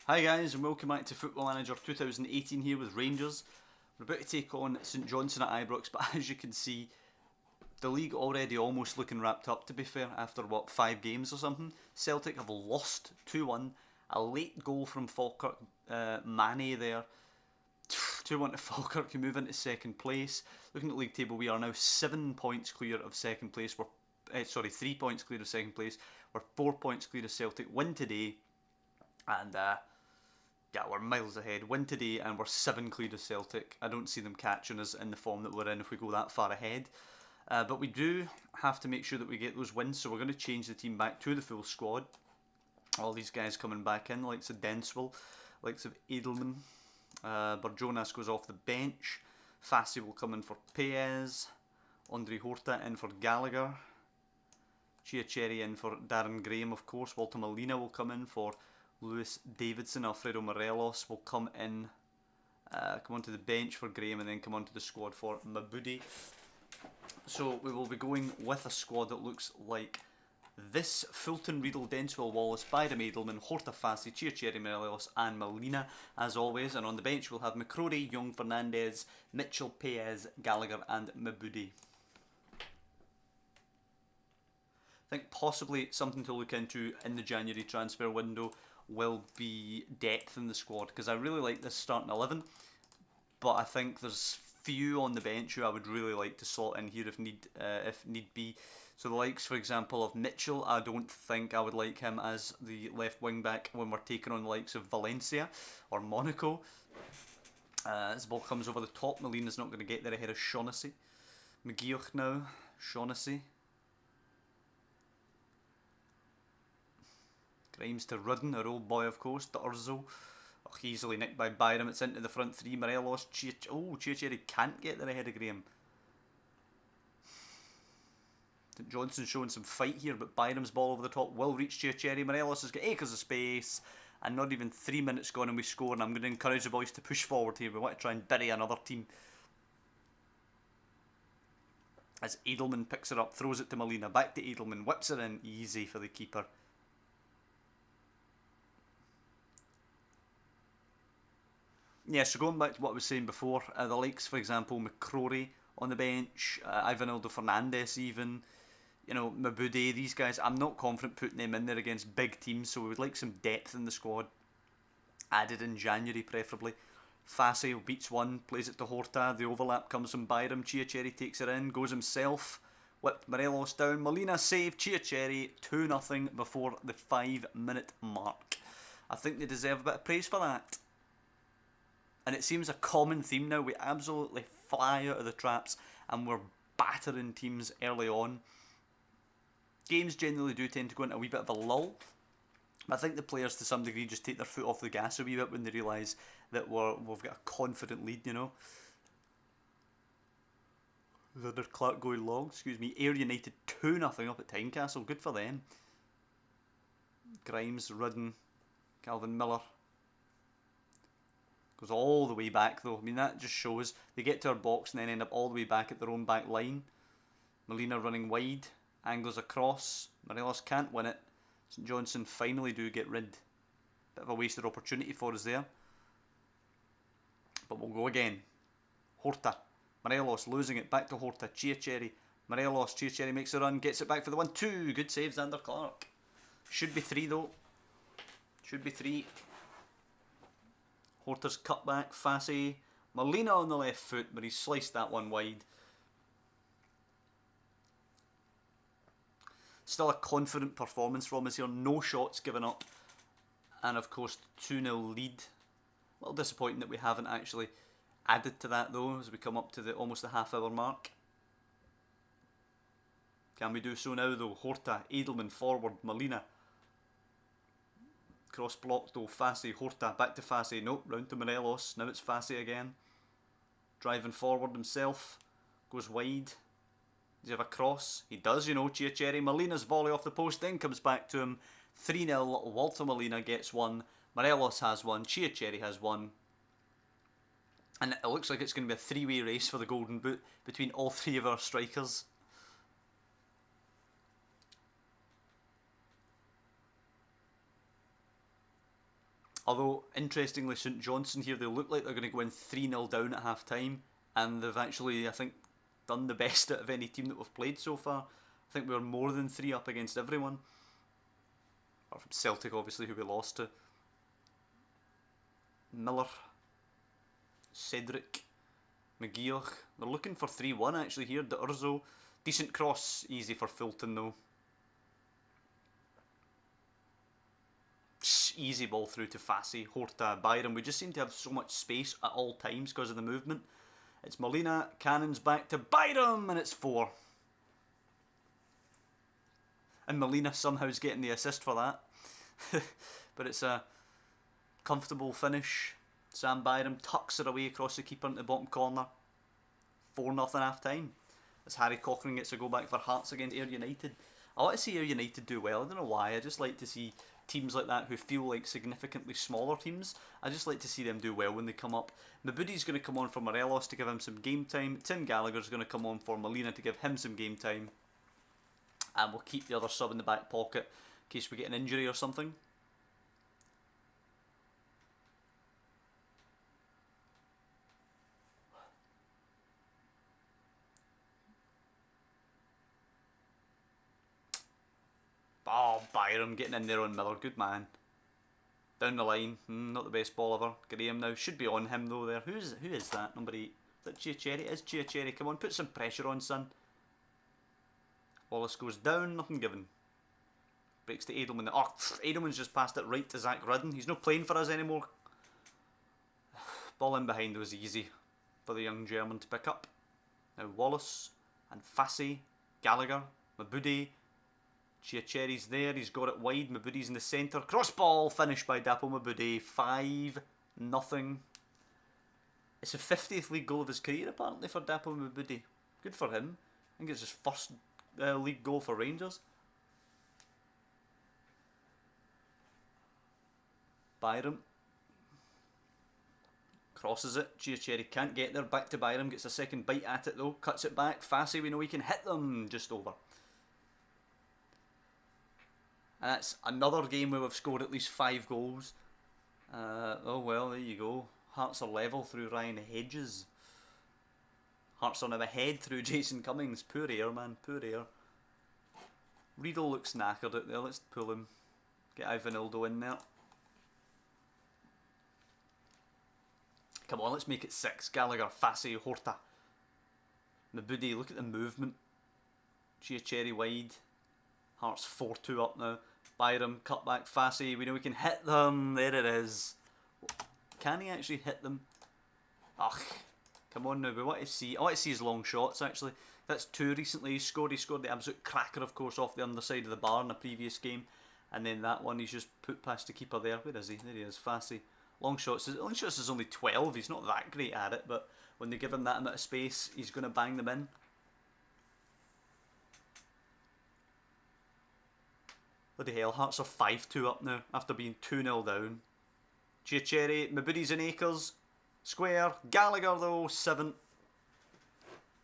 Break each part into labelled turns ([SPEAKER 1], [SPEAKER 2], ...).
[SPEAKER 1] Hi guys, and welcome back to Football Manager 2018 here with Rangers. We're about to take on St Johnstone at Ibrox, but as you can see, the league already almost looking wrapped up, to be fair, after, 5 games or something. Celtic have lost 2-1, a late goal from Falkirk, Mane there. 2-1 to Falkirk, who move into second place. Looking at the league table, we are now 7 points clear of second place. 3 points clear of second place. We're 4 points clear of Celtic. Win today, and we're miles ahead. Win today and we're 7 clear of Celtic. I don't see them catching us in the form that we're in if we go that far ahead. But we do have to make sure that we get those wins, so we're going to change the team back to the full squad. All these guys coming back in, likes of Denswell, likes of Edelman. Barjonas goes off the bench. Fassi will come in for Paez. Andre Horta in for Gallagher. Chiacheri in for Darren Graham, of course. Walter Molina will come in for Lewis Davidson. Alfredo Morelos will come onto the bench for Graham and then come onto the squad for Mabudi. So we will be going with a squad that looks like this: Fulton, Riedel, Denswell, Wallace, Byram, Edelman, Horta, Fassi, Chiacheri, Morelos and Molina as always. And on the bench we'll have McCrory, Young, Fernandez, Mitchell, Paez, Gallagher and Mabudi. I think possibly something to look into in the January transfer window will be depth in the squad, because I really like this starting 11, but I think there's few on the bench who I would really like to slot in here if need be. So the likes, for example, of Mitchell, I don't think I would like him as the left wing back when we're taking on the likes of Valencia or Monaco. As the ball comes over the top, Molina's not going to get there ahead of Shaughnessy. McGeoch now, Shaughnessy. Grimes to Rudden, our old boy of course, to Urzo. Easily nicked by Byram, it's into the front three. Morelos, Chiacheri can't get there ahead of Graham. St Johnstone showing some fight here, but Byram's ball over the top will reach Chiacheri. Morelos has got acres of space, and not even 3 minutes gone and we score, and I'm going to encourage the boys to push forward here. We want to try and bury another team. As Edelman picks it up, throws it to Molina, back to Edelman, whips it in, easy for the keeper. Yeah, so going back to what I was saying before, the likes, for example, McCrory on the bench, Ivanildo Fernandez even, Mabudi, these guys, I'm not confident putting them in there against big teams, so we would like some depth in the squad, added in January preferably. Fassi beats one, plays it to Horta, the overlap comes from Byram, Chiacheri takes it in, goes himself, whipped Morelos down, Molina saved, Chiacheri 2-0 before the 5-minute mark. I think they deserve a bit of praise for that. And it seems a common theme now. We absolutely fly out of the traps and we're battering teams early on. Games generally do tend to go into a wee bit of a lull. I think the players to some degree just take their foot off the gas a wee bit when they realise that we've got a confident lead, There's Clark going long, Ayr United 2-0 up at Tynecastle, good for them. Grimes, Rudden, Calvin Miller. Goes all the way back though. I mean, that just shows they get to our box and then end up all the way back at their own back line. Molina running wide, angles across. Morelos can't win it. St Johnstone finally do get rid. Bit of a wasted opportunity for us there. But we'll go again. Horta. Morelos losing it. Back to Horta. Chiacheri. Morelos. Chiacheri makes a run. Gets it back for the 1-2. Good save, Xander Clark. Should be 3 though. Should be 3. Horta's cut back, Fassi, Molina on the left foot, but he sliced that one wide. Still a confident performance from us here, no shots given up, and of course 2-0 lead. A little disappointing that we haven't actually added to that though, as we come up to almost the half-hour mark. Can we do so now though? Horta, Edelman forward, Molina. Cross block though, Fassi, Horta, back to Fassi, nope, round to Morelos, now it's Fassi again. Driving forward himself, goes wide. Does he have a cross? He does, Chiacheri. Molina's volley off the post, then comes back to him. 3-0, Walter Molina gets one, Morelos has one, Chiacheri has one. And it looks like it's going to be a three-way race for the Golden Boot between all three of our strikers. Although, interestingly, St Johnstone here, they look like they're going to go in 3-0 down at half time, and they've actually, I think, done the best out of any team that we've played so far. I think we were more than 3 up against everyone. Apart from Celtic, obviously, who we lost to. Miller, Cedric, McGeoch. They're looking for 3-1 actually here. De Urzo. Decent cross, easy for Fulton though. Easy ball through to Fassi, Horta, Byram. We just seem to have so much space at all times because of the movement. It's Molina, Cannons back to Byram, and it's 4. And Molina somehow's getting the assist for that. But it's a comfortable finish. Sam Byram tucks it away across the keeper into the bottom corner. 4-0 half time. As Harry Cochrane gets a go back for Hearts against Ayr United. I want to see Ayr United do well. I don't know why. I just like to see teams like that who feel like significantly smaller teams. I just like to see them do well when they come up. Mabudi's going to come on for Morelos to give him some game time. Tim Gallagher's going to come on for Molina to give him some game time. And we'll keep the other sub in the back pocket in case we get an injury or something. Oh, Byram getting in there on Miller. Good man. Down the line. Not the best ball ever. Graham now. Should be on him though there. Who is that? Number 8. Is that Giacherri? It is Giacherri. Come on, put some pressure on, son. Wallace goes down. Nothing given. Breaks to Edelman. Oh, Edelman's just passed it right to Zach Rudden. He's not playing for us anymore. Ball in behind was easy for the young German to pick up. Now Wallace and Fassi. Gallagher. Mabudi. Giacherri's there, he's got it wide, Mabudi's in the centre. Cross ball, finished by Dapo Mabudi. 5-0. It's the 50th league goal of his career apparently for Dapo Mabudi. Good for him. I think it's his first league goal for Rangers. Byram. Crosses it. Giacherri can't get there. Back to Byram. Gets a second bite at it though. Cuts it back. Fassi, we know he can hit them. Just over. And that's another game where we've scored at least 5 goals. Oh well, there you go. Hearts are level through Ryan Hedges. Hearts are now ahead through Jason Cummings. Poor Ayr, man. Poor Ayr. Riedel looks knackered out there. Let's pull him. Get Ivanildo in there. Come on, let's make it 6. Gallagher, Fassi, Horta. Mabudi, look at the movement. Giacherri wide. Hearts 4-2 up now. Byram, cut back, Fassi. We know we can hit them. There it is. Can he actually hit them? Ugh. Come on now. We want to see. I want to see his long shots actually. That's 2 recently. He scored the absolute cracker, of course, off the underside of the bar in a previous game. And then that one he's just put past the keeper there. Where is he? There he is, Fassi. Long shots is only 12. He's not that great at it, but when they give him that amount of space, he's going to bang them in. Bloody hell, Hearts are 5-2 up now after being 2-0 down. Giacherri, Mabudi's in Acres. Square. Gallagher though, 7.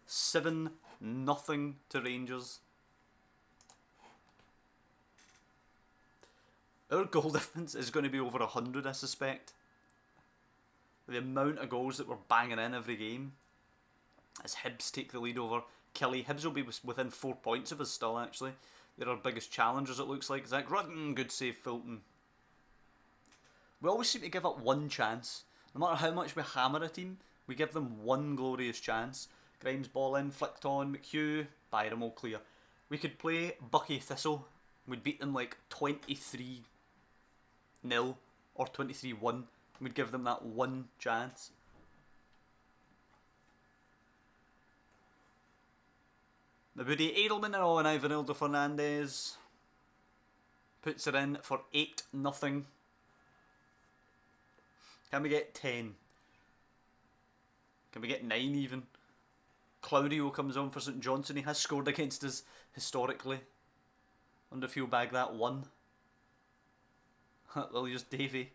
[SPEAKER 1] 7-0 to Rangers. Our goal difference is going to be over 100, I suspect. The amount of goals that we're banging in every game. As Hibs take the lead over Kelly. Hibs will be within 4 points of us still, actually. They're our biggest challengers, it looks like. Zach Rudden, good save, Fulton. We always seem to give up one chance. No matter how much we hammer a team, we give them one glorious chance. Grimes ball in, flicked on, McHugh, Byram all clear. We could play Bucky Thistle. We'd beat them like 23-0 or 23-1. We'd give them that one chance. Mabudi, Edelman and Ivanildo Fernandez puts it in for 8-0. Can we get 10? Can we get 9 even? Claudio comes on for St Johnstone. He has scored against us historically. Wonder if he'll bag that 1. Well, here's Davey.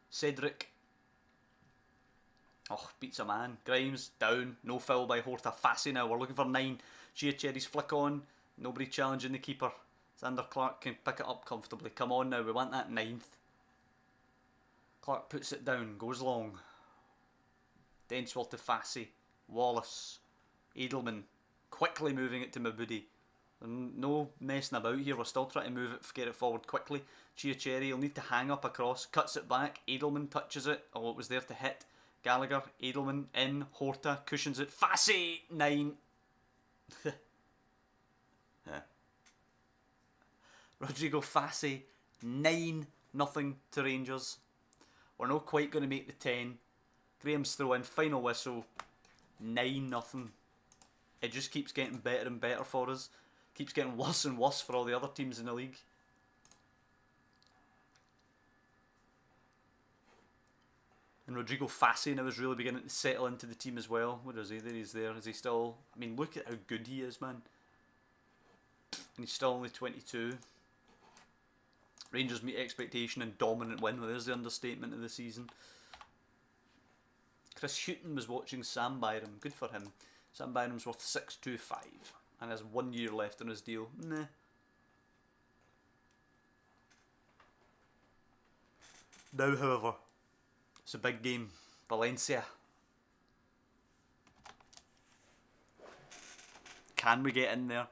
[SPEAKER 1] Cedric. Oh, beats a man. Grimes, down. No foul by Horta. Fassi now. We're looking for 9. Giacherri's flick on. Nobody challenging the keeper. Xander Clark can pick it up comfortably. Come on now. We want that 9th. Clark puts it down, goes long. Denswell to Fassi. Wallace. Edelman. Quickly moving it to Mabudi. No messing about here, we're still trying to move it, get it forward quickly. Chiacherry will need to hang up across, cuts it back, Edelman touches it, oh it was there to hit. Gallagher, Edelman, in, Horta, cushions it, Fassi, 9. Rodrigo Fassi, 9-0 to Rangers. We're not quite going to make the 10. Graham's throw in, final whistle, 9-0. It just keeps getting better and better for us. Keeps getting worse and worse for all the other teams in the league. And Rodrigo Fassi now is really beginning to settle into the team as well. Where is he? There he's there. Is he still... I mean, look at how good he is, man. And he's still only 22. Rangers meet expectation and dominant win. Well, there's the understatement of the season. Chris Houghton was watching Sam Byram. Good for him. Sam Byram's worth 625 and has 1 year left on his deal. Nah. Now, however, it's a big game. Valencia. Can we get in there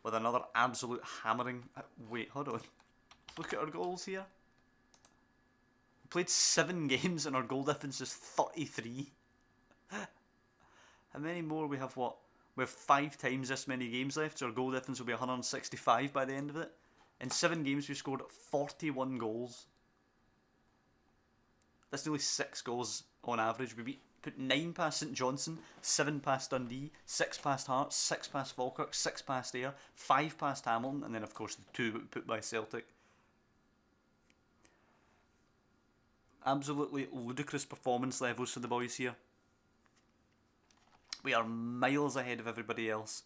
[SPEAKER 1] with another absolute hammering? Wait, hold on. Look at our goals here. We played 7 games and our goal difference is 33. How many more? We have what? We have 5 times this many games left, so our goal difference will be 165 by the end of it. In 7 games we scored 41 goals. That's nearly 6 goals on average. We put 9 past St Johnstone, 7 past Dundee, 6 past Hearts, 6 past Falkirk, 6 past Ayr, 5 past Hamilton, and then of course the 2 that we put by Celtic. Absolutely ludicrous performance levels for the boys here. We are miles ahead of everybody else.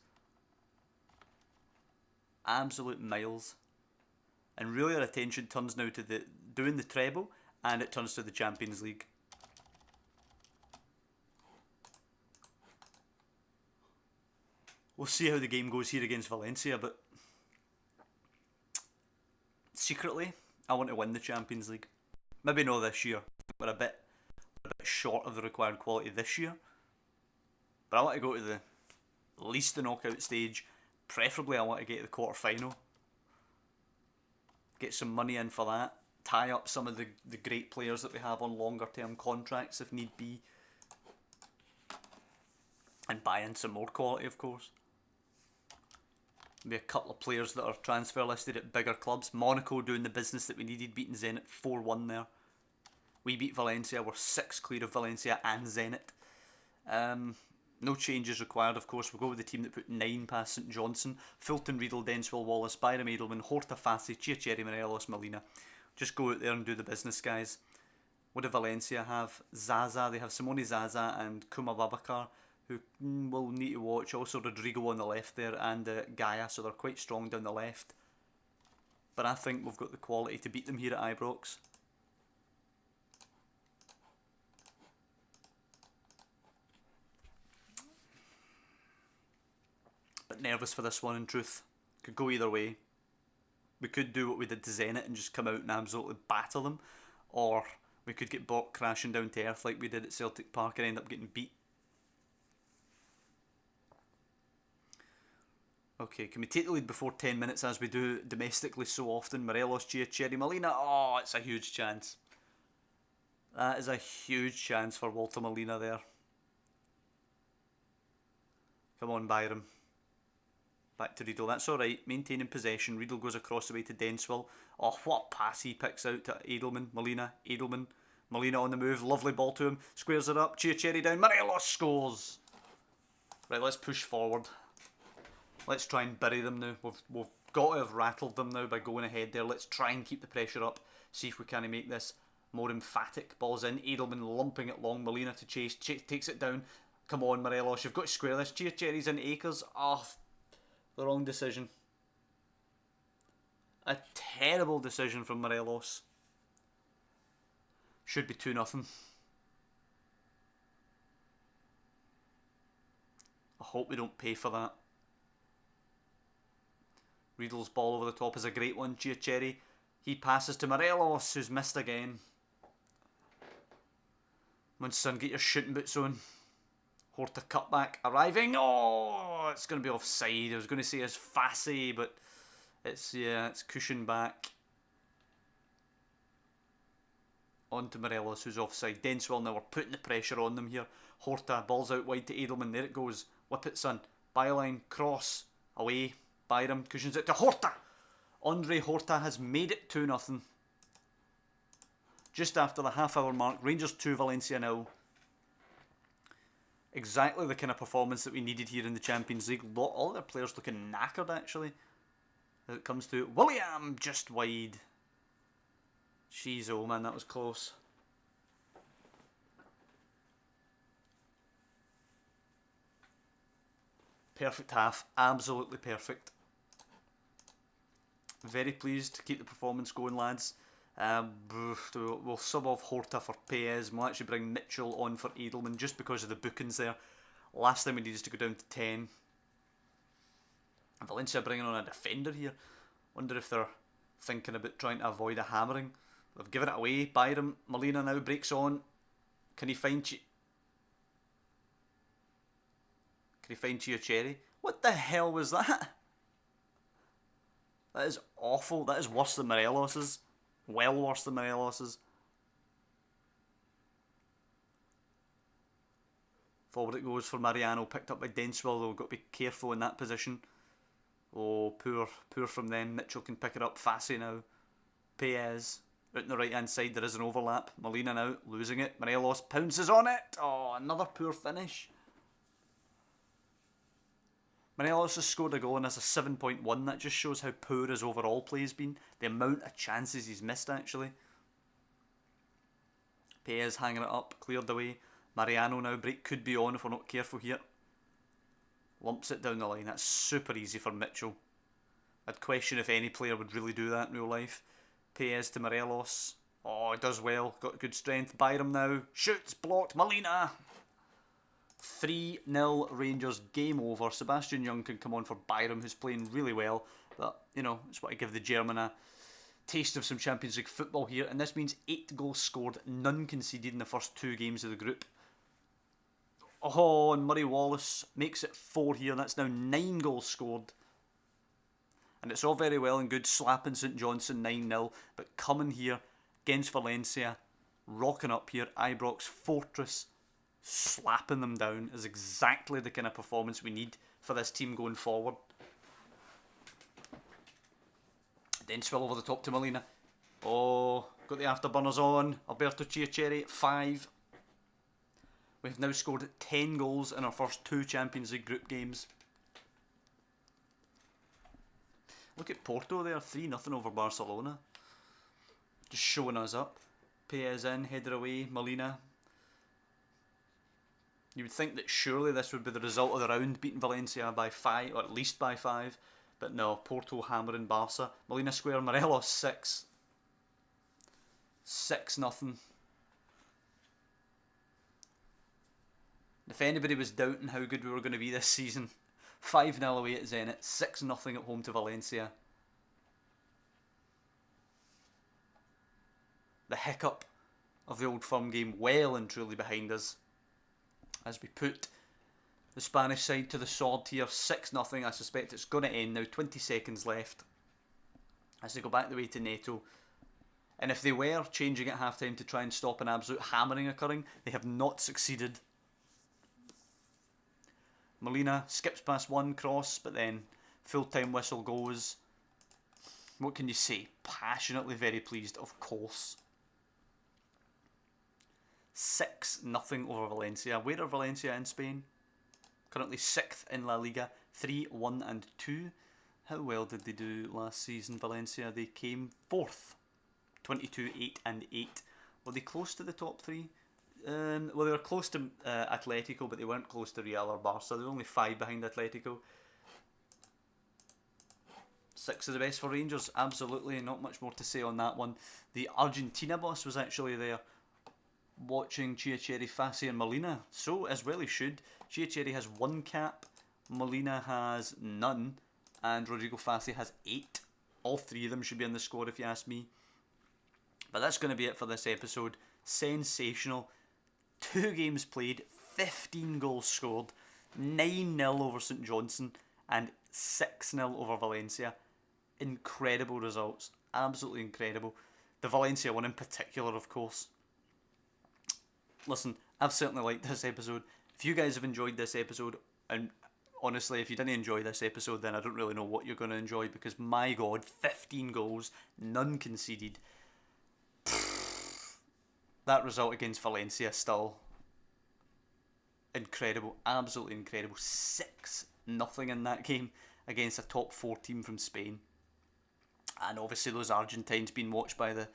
[SPEAKER 1] Absolute miles. And really our attention turns now to doing the treble, and it turns to the Champions League. We'll see how the game goes here against Valencia, but secretly, I want to win the Champions League. Maybe not this year. We're a bit short of the required quality this year. But I want to go to at least the knockout stage. Preferably I want to get to the quarter final. Get some money in for that. Tie up some of the great players that we have on longer term contracts if need be. And buy in some more quality, of course. Maybe a couple of players that are transfer listed at bigger clubs. Monaco doing the business that we needed, beating Zenit 4-1 there. We beat Valencia, we're 6 clear of Valencia and Zenit. No changes required, of course. We'll go with the team that put 9 past St Johnstone. Fulton, Riedel, Denswell, Wallace, Byram, Edelman, Horta, Fassi, Chiacherry, Morelos, Molina. Just go out there and do the business, guys. What do Valencia have? Zaza, they have Simone Zaza and Kuma Babakar, who will need to watch. Also Rodrigo on the left there and Gaia, so they're quite strong down the left. But I think we've got the quality to beat them here at Ibrox. But nervous for this one, in truth. Could go either way. We could do what we did to Zenit and just come out and absolutely batter them. Or we could get Bok crashing down to earth like we did at Celtic Park and end up getting beat. Okay, can we take the lead before 10 minutes as we do domestically so often? Morelos, Chiacherry, Molina. Oh, it's a huge chance. That is a huge chance for Walter Molina there. Come on, Byram. Back to Riedel. That's alright. Maintaining possession. Riedel goes across the way to Denswell. Oh, what pass he picks out to Edelman. Molina. Edelman. Molina on the move. Lovely ball to him. Squares it up. Chiacherry down. Morelos scores. Right, let's push forward. Let's try and bury them now. We've got to have rattled them now by going ahead there. Let's try and keep the pressure up. See if we can make this more emphatic. Ball's in. Edelman lumping it long. Molina to chase. Takes it down. Come on, Morelos. You've got to square this. Chiacherry's in acres. Oh, the wrong decision. A terrible decision from Morelos. Should be 2-0. I hope we don't pay for that. Riedel's ball over the top is a great one. Chiacherry. He passes to Morelos, who's missed again. Come on, son, get your shooting boots on. Horta cutback arriving. Oh, it's going to be offside. I was going to say it's Fassi, but it's cushioned back. On to Morelos, who's offside. Denswell now, we're putting the pressure on them here. Horta, ball's out wide to Edelman. There it goes. Whip it, son. Byline, cross, away. Byram cushions it to Horta. Andre Horta has made it 2-0. Just after the half-hour mark. Rangers 2, Valencia 0. Exactly the kind of performance that we needed here in the Champions League. All their players looking knackered, actually. As it comes to William, just wide. Jeez, oh man, that was close. Perfect half. Absolutely perfect. Very pleased to keep the performance going, lads. We'll sub off Horta for Paez. We'll actually bring Mitchell on for Edelman just because of the bookings there. Last time we needed to go down to 10. And Valencia bringing on a defender here. Wonder if they're thinking about trying to avoid a hammering. They've given it away. Byram, Molina now breaks on. Can he find Chiacherry? What the hell was that? That is awful. That is worse than Morelos's. Well worse than Morelos's. Forward it goes for Mariano. Picked up by Denswell, though. Got to be careful in that position. Oh, poor from them. Mitchell can pick it up. Fassi now. Paez. Out on the right hand side, there is an overlap. Molina now losing it. Morelos pounces on it. Oh, another poor finish. Morelos has scored a goal and has a 7.1. That just shows how poor his overall play has been. The amount of chances he's missed, actually. Paez hanging it up, cleared away. Mariano now, break could be on if we're not careful here. Lumps it down the line. That's super easy for Mitchell. I'd question if any player would really do that in real life. Paez to Morelos. Oh, he does well. Got good strength. Byram now. Shoots, blocked. Molina. 3-0 Rangers, game over. Sebastian Young can come on for Byram, who's playing really well. But, you know, it's what I give the German a taste of some Champions League football here. And this means 8 goals scored, none conceded in the first 2 games of the group. Oh, and Murray Wallace makes it 4 here. That's now 9 goals scored. And it's all very well and good slapping St Johnstone 9-0. But coming here against Valencia, rocking up here, Ibrox Fortress, slapping them down is exactly the kind of performance we need for this team going forward. Denswell over the top to Molina. Oh, got the afterburners on. Alberto Chiacherry at 5. We've now scored 10 goals in our first 2 Champions League group games. Look at Porto there, 3-0 over Barcelona. Just showing us up. Paez in, header away, Molina. You would think that surely this would be the result of the round, beating Valencia by 5, or at least by 5. But no, Porto hammering Barca. Molina square, Morelos 6. 6-0. If anybody was doubting how good we were going to be this season, 5-0 away at Zenit, 6-0 at home to Valencia. The hiccup of the Old Firm game well and truly behind us, as we put the Spanish side to the sword here. 6-0. I suspect it's going to end now. 20 seconds left as they go back the way to Neto. And if they were changing at half-time to try and stop an absolute hammering occurring, they have not succeeded. Molina skips past one cross, but then full-time whistle goes. What can you say? Passionately very pleased, of course. 6-0 over Valencia. Where are Valencia in Spain? Currently 6th in La Liga. 3-1-2. How well did they do last season, Valencia? They came 4th. 22-8-8. Were they close to the top 3? Well, they were close to Atletico, but they weren't close to Real or Barca. They were only 5 behind Atletico. 6 of the best for Rangers, absolutely. Not much more to say on that one. The Argentina boss was actually there, watching Chiacherry, Fassi and Molina. So, as well he should. Chiacherry has 1 cap, Molina has none, and Rodrigo Fassi has 8. All 3 of them should be in the squad if you ask me. But that's going to be it for this episode. Sensational. 2 games played, 15 goals scored, 9-0 over St Johnstone, and 6-0 over Valencia. Incredible results. Absolutely incredible. The Valencia one in particular, of course. Listen, I've certainly liked this episode. If you guys have enjoyed this episode, and honestly, if you didn't enjoy this episode, then I don't really know what you're going to enjoy, because my God, 15 goals, none conceded. That result against Valencia still incredible, absolutely incredible. 6-0 in that game against a top 4 team from Spain. And obviously those Argentines being watched by the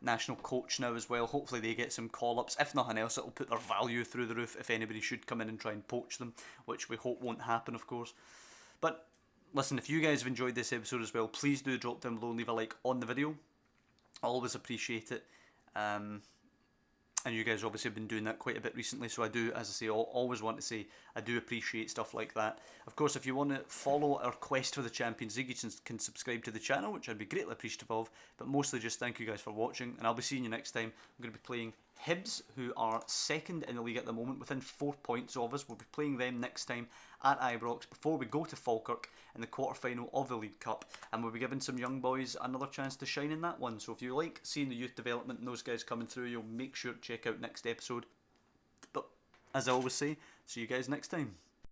[SPEAKER 1] national coach now as well. Hopefully they get some call-ups. If nothing else, it'll put their value through the roof if anybody should come in and try and poach them, which we hope won't happen, of course. But listen, if you guys have enjoyed this episode as well, please do drop down below and leave a like on the video. I always appreciate it. And you guys obviously have been doing that quite a bit recently, so I do, as I say, always want to say I do appreciate stuff like that. Of course, if you want to follow our quest for the Champions League, you can subscribe to the channel, which I'd be greatly appreciative of, but mostly just thank you guys for watching, and I'll be seeing you next time. I'm going to be playing Hibs, who are second in the league at the moment, within 4 points of us. We'll be playing them next time at Ibrox before we go to Falkirk in the quarter-final of the League Cup, and we'll be giving some young boys another chance to shine in that one. So if you like seeing the youth development and those guys coming through, you'll make sure to check out next episode. But as I always say, see you guys next time.